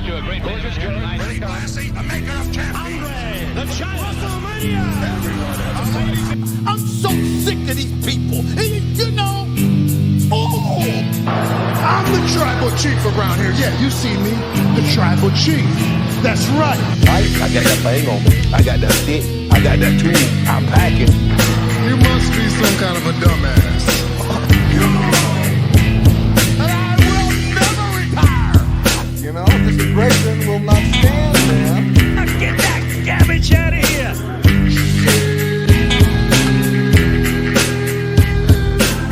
do a great picture. Very classy, the maker of champions. The giant WrestleMania. I'm so sick of these people. You know, I'm the tribal chief around here. Yeah, you see me, the tribal chief. That's right. I got that thing on me. I got that stick. I got that tool. I'm packing. You must be some kind of a dumbass. And I will never retire. You know, this aggression will not stand, man. Now get that garbage out of here.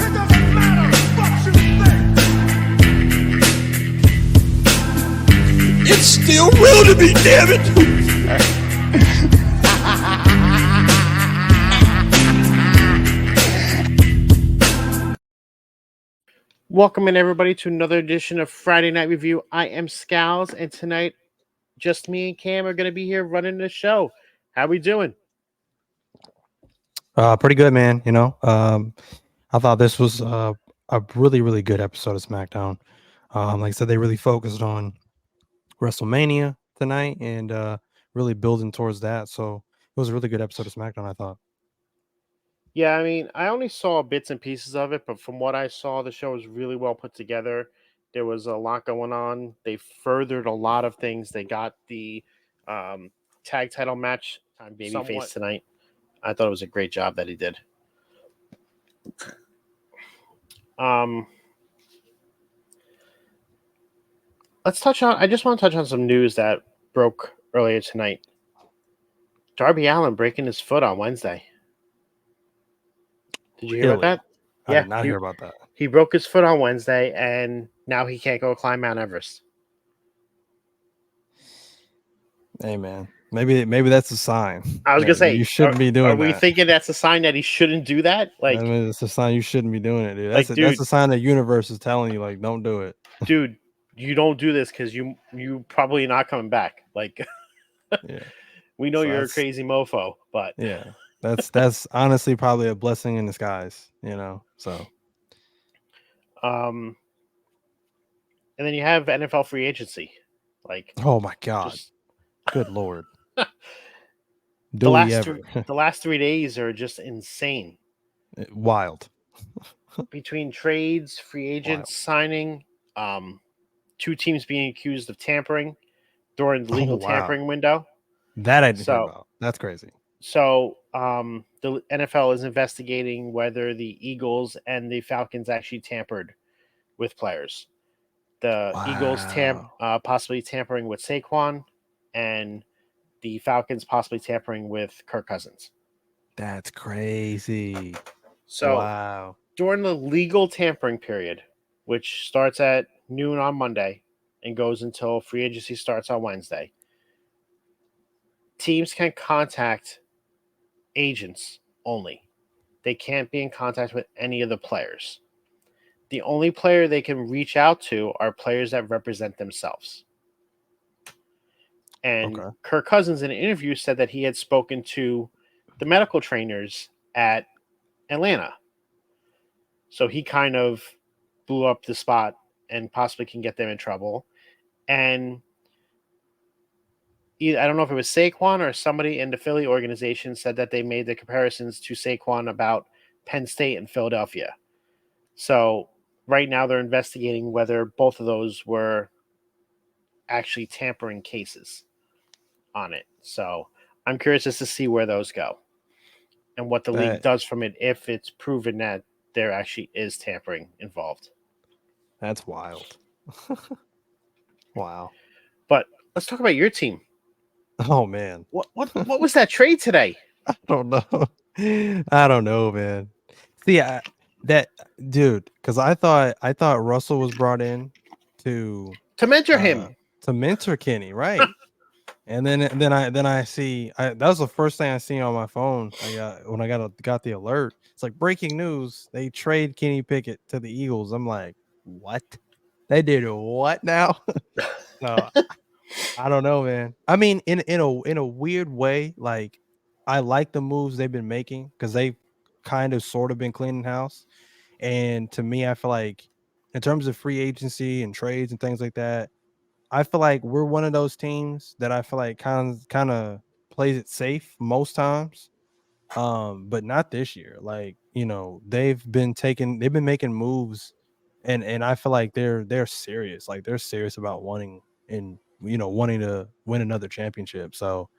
It doesn't matter what you think. It's still real to me, damn it. Welcome in everybody to another edition of Friday Night Review. I am Scalz, and tonight just me and Cam are going to be here running the show. How we doing? Pretty good, man. You know, I thought this was a really, really good episode of Smackdown. Like I said, they really focused on WrestleMania tonight and really building towards that. So it was a really good episode of Smackdown, I thought. Yeah, I mean, I only saw bits and pieces of it, but from what I saw, the show was really well put together. There was a lot going on. They furthered a lot of things. They got the tag title match on Babyface tonight. I thought it was a great job that he did. Let's touch on. I just want to touch on some news that broke earlier tonight. Darby Allin breaking his foot on Wednesday. Did you hear about that? I did not hear about that. He broke his foot on Wednesday, and now he can't go climb Mount Everest. Hey, man, maybe that's a sign. I was gonna say you shouldn't be doing. Are we thinking that's a sign that he shouldn't do that? Like, I mean, it's a sign you shouldn't be doing it, dude. Like, That's a sign the universe is telling you, like, don't do it, dude. You don't do this because you probably not coming back. Like, yeah. We know So you're a crazy mofo, but yeah, that's honestly probably a blessing in disguise, you know. So, and then you have NFL free agency. Like, oh my God, good Lord, the last 3 days are just insane. Wild. Between trades, free agents signing, two teams being accused of tampering during the legal tampering window. That I didn't hear about. That's crazy. So the NFL is investigating whether the Eagles and the Falcons actually tampered with players. The Eagles possibly tampering with Saquon, and the Falcons possibly tampering with Kirk Cousins. That's crazy. So during the legal tampering period, which starts at noon on Monday and goes until free agency starts on Wednesday, teams can contact agents only. They can't be in contact with any of the players. The only player they can reach out to are players that represent themselves. And Kirk Cousins in an interview said that he had spoken to the medical trainers at Atlanta. So he kind of blew up the spot and possibly can get them in trouble. And I don't know if it was Saquon or somebody in the Philly organization said that they made the comparisons to Saquon about Penn State and Philadelphia. So right now they're investigating whether both of those were actually tampering cases on it. So I'm curious as to see where those go and what the league does from it if it's proven that there actually is tampering involved. That's wild. Wow. But let's talk about your team. Oh man. What was that trade today? I don't know, man. See, that dude, because I thought Russell was brought in to mentor him. To mentor Kenny, right? And then I see that was the first thing I see on my phone. When I got the alert. It's like breaking news. They trade Kenny Pickett to the Eagles. I'm like, what? They did what now? So I don't know, man. I mean, in a weird way, like I like the moves they've been making because they've kind of sort of been cleaning house. And to me, I feel like in terms of free agency and trades and things like that, I feel like we're one of those teams that I feel like kind of plays it safe most times. But not this year. Like, they've been making moves, and I feel like they're serious. Like they're serious about wanting to win another championship. So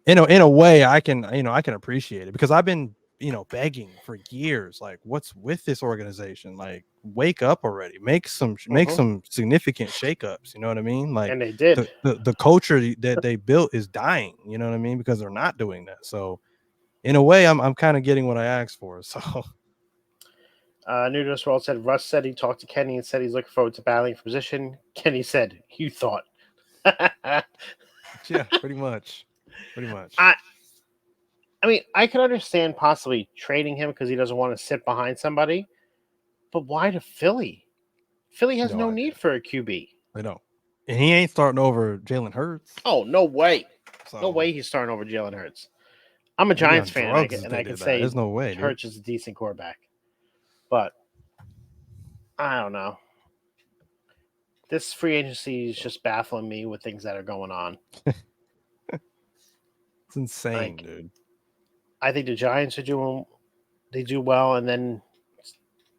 in a way I can appreciate it, because I've been begging for years, like, what's with this organization? Like, wake up already, make some significant shakeups, you know what I mean? Like, And they did. the culture that they built is dying, you know what I mean, because they're not doing that. So in a way I'm kind of getting what I asked for. So New to this world said Russ said he talked to Kenny and said he's looking forward to battling for position. Kenny said, "You thought." yeah, pretty much. I mean, I can understand possibly trading him because he doesn't want to sit behind somebody, but why to Philly? Philly has no need for a QB. They don't, and he ain't starting over Jalen Hurts. Oh, no way. So No way he's starting over Jalen Hurts. I'm a maybe on Giants fan, drugs and they I did can that. say There's no way, dude. Hurts is a decent quarterback. But I don't know. This free agency is just baffling me with things that are going on. It's insane, Like, dude. I think the Giants are do well, and then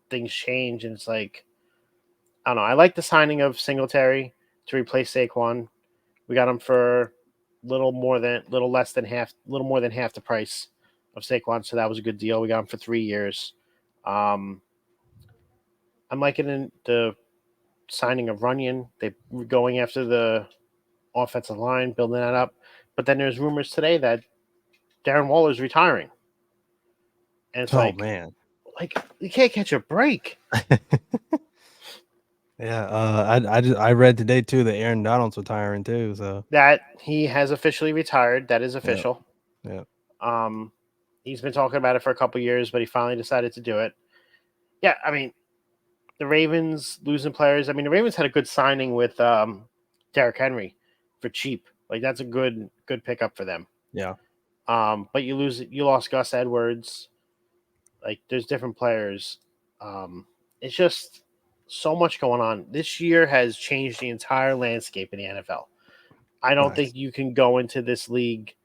things change, and it's like, I don't know. I like the signing of Singletary to replace Saquon. We got him for little more than half the price of Saquon, so that was a good deal. We got him for 3 years. I'm liking the signing of Runyon. They were going after the offensive line, building that up. But then there's rumors today that Darren Waller's retiring. And it's Man. like you can't catch a break. Yeah, I read today too that Aaron Donald's retiring too. So That he has officially retired. That is official. yeah. He's been talking about it for a couple years, but he finally decided to do it. Yeah, I mean, the Ravens losing players. I mean, the Ravens had a good signing with Derrick Henry for cheap. Like, that's a good pickup for them. Yeah. But you lost Gus Edwards. Like, there's different players. It's just so much going on. This year has changed the entire landscape in the NFL. I don't think you can go into this league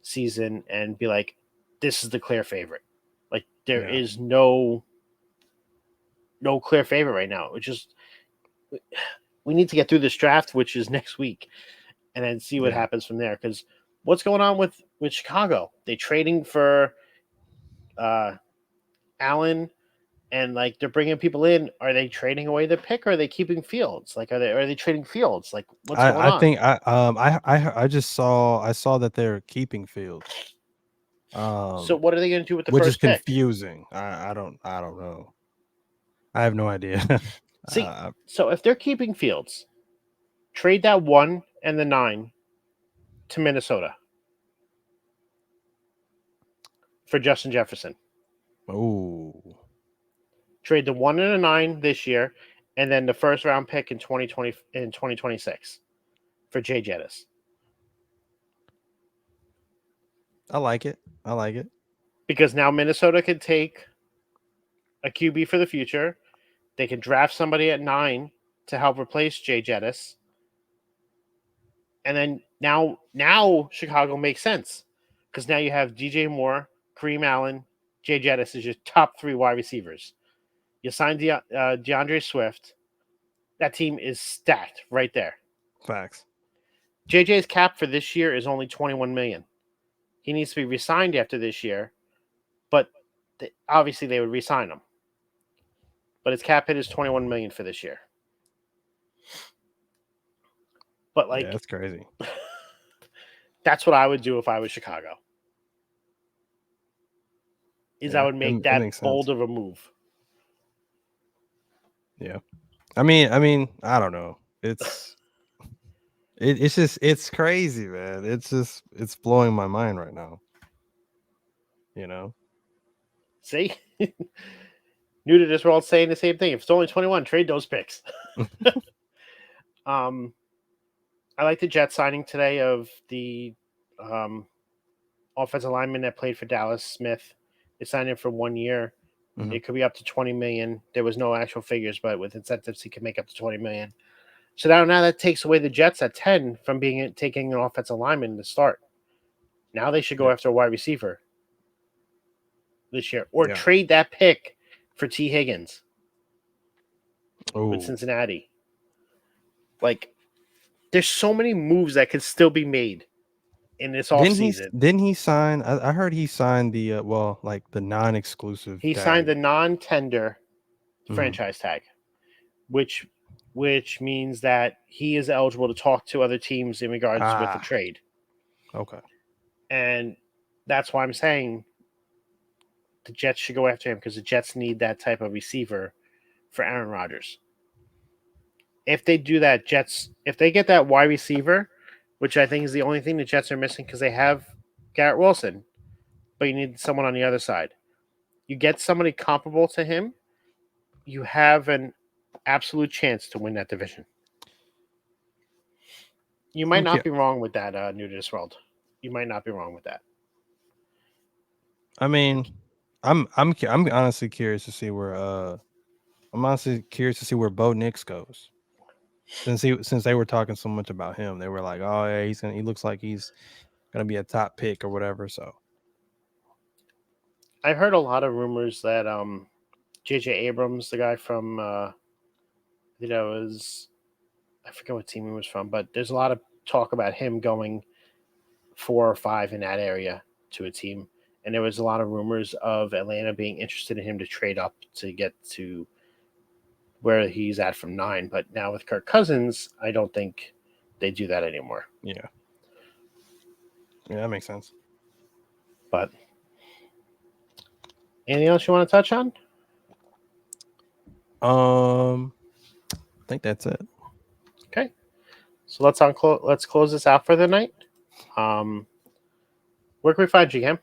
season and be like, this is the clear favorite. Like, there is no clear favorite right now. It's just, we need to get through this draft, which is next week, and then see what happens from there. Because what's going on with Chicago? They trading for Allen, and like they're bringing people in. Are they trading away their pick, or are they keeping Fields? Like, are they trading Fields? Like, what's going on? I think I just saw that they're keeping Fields. So what are they going to do with the which first is confusing. I don't know. I have no idea. See, so if they're keeping Fields, trade that 1 and the 9 to Minnesota for Justin Jefferson. Oh. Trade the 1 and a 9 this year, and then the first round pick in 2026 for Jay Jettis. I like it. Because now Minnesota can take a QB for the future. They can draft somebody at 9 to help replace Jay Jettis. And then now Chicago makes sense. Because now you have DJ Moore, Kareem Allen, Jay Jettis is your top 3 wide receivers. You signed DeAndre Swift. That team is stacked right there. Facts. JJ's cap for this year is only $21 million. He needs to be re-signed after this year, but obviously they would re-sign him. But his cap hit is $21 million for this year. But like, that's crazy. That's what I would do if I was Chicago. I would make that bold of a move. Yeah. I mean, I don't know. It's it's crazy, man. It's blowing my mind right now. You know? See? New to this world saying the same thing. If it's only 21, trade those picks. I like the Jets signing today of the offensive lineman that played for Dallas, Smith. They signed him for 1 year. Mm-hmm. It could be up to $20 million. There was no actual figures, but with incentives, he could make up to $20 million. So now that takes away the Jets at 10 from taking an offensive lineman to start. Now they should go after a wide receiver this year, or trade that pick for T. Higgins with Cincinnati. Like, there's so many moves that could still be made in this offseason. Didn't he sign? I heard he signed the the non-exclusive. He tag. signed the non-tender Mhm. franchise tag, which means that he is eligible to talk to other teams in regards with the trade. Okay. And that's why I'm saying the Jets should go after him, because the Jets need that type of receiver for Aaron Rodgers. If they do that, if they get that wide receiver, which I think is the only thing the Jets are missing, because they have Garrett Wilson, but you need someone on the other side. You get somebody comparable to him, you have an absolute chance to win that division. You might not be wrong with that, new to this world. You might not be wrong with that. I mean, I'm honestly curious to see where Bo Nix goes. Since they were talking so much about him, they were like, "Oh yeah, he looks like he's gonna be a top pick or whatever." So I heard a lot of rumors that J.J. Abrams, the guy from I forget what team he was from, but there's a lot of talk about him going 4 or 5 in that area to a team, and there was a lot of rumors of Atlanta being interested in him to trade up to get to where he's at from 9. But now with Kirk Cousins, I don't think they do that anymore. Yeah, that makes sense. But anything else you want to touch on? I think that's it. Okay, so let's close this out for the night. Where can we find you, Cam?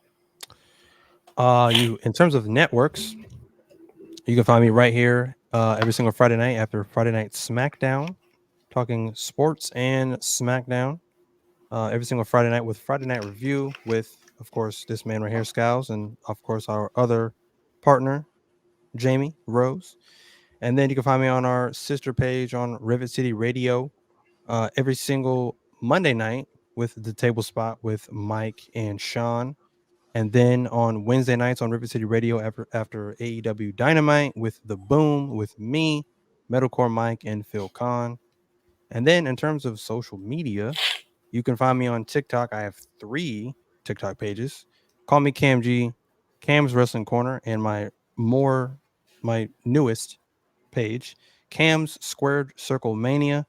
In terms of networks, you can find me right here every single Friday night after Friday Night Smackdown, talking sports and Smackdown. Every single Friday night with Friday Night Review with, of course, this man right here, Scalz, and of course our other partner, Jamie Rose. And then you can find me on our sister page on Rivet City Radio every single Monday night with the table spot with Mike and Sean. And then on Wednesday nights on Rivet City Radio after AEW Dynamite with The Boom with me, Metalcore Mike, and Phil Kahn. And then in terms of social media, you can find me on TikTok. I have 3 TikTok pages. Call me Cam G, Cam's Wrestling Corner, and my newest page, Cam's Squared Circle Mania.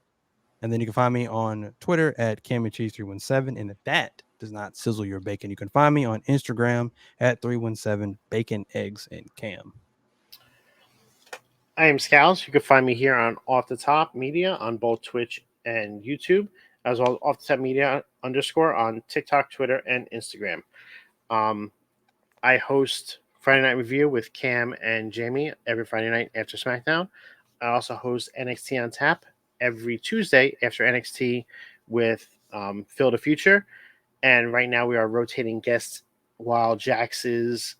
And then you can find me on Twitter at CammyCheese317. And if that does not sizzle your bacon, you can find me on Instagram at 317 Bacon, Eggs, and Cam. I am Scalz. You can find me here on Off the Top Media on both Twitch and YouTube, as well as Off the Top Media _ on TikTok, Twitter, and Instagram. I host Friday Night Review with Cam and Jamie every Friday night after SmackDown. I also host NXT on Tap every Tuesday after NXT with Phil the Future. And right now we are rotating guests while Jax is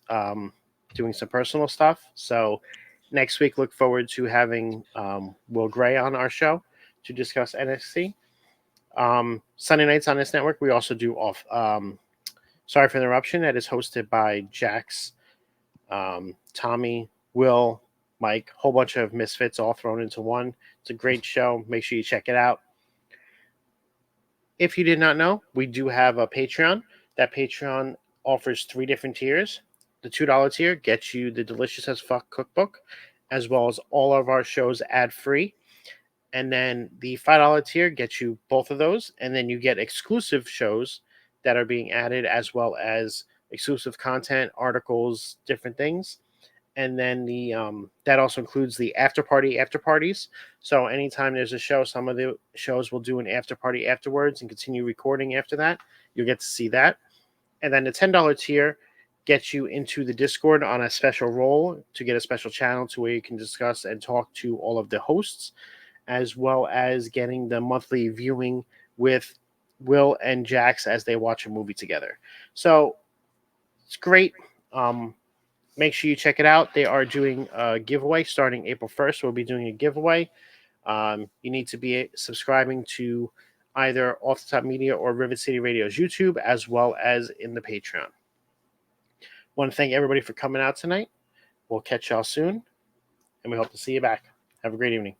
doing some personal stuff. So next week, look forward to having Will Gray on our show to discuss NXT. Sunday nights on this network, we also do Sorry for the Interruption, that is hosted by Jax, Tommy, Will, Mike, whole bunch of misfits all thrown into one. It's a great show. Make sure you check it out. If you did not know, we do have a Patreon. That Patreon offers 3 different tiers. The $2 tier gets you the Delicious as Fuck cookbook, as well as all of our shows ad-free. And then the $5 tier gets you both of those, and then you get exclusive shows that are being added, as well as exclusive content, articles, different things. And then that also includes the after parties. So anytime there's a show, some of the shows will do an after party afterwards and continue recording after that. You'll get to see that. And then the $10 tier gets you into the Discord on a special role to get a special channel to where you can discuss and talk to all of the hosts, as well as getting the monthly viewing with Will and Jax as they watch a movie together. So it's great. Make sure you check it out. They are doing a giveaway starting April 1st. We'll be doing a giveaway You need to be subscribing to either Off the Top Media or Rivet City Radio's YouTube, as well as in the Patreon. Want to thank everybody for coming out tonight. We'll catch y'all soon, and we hope to see you back. Have a great evening.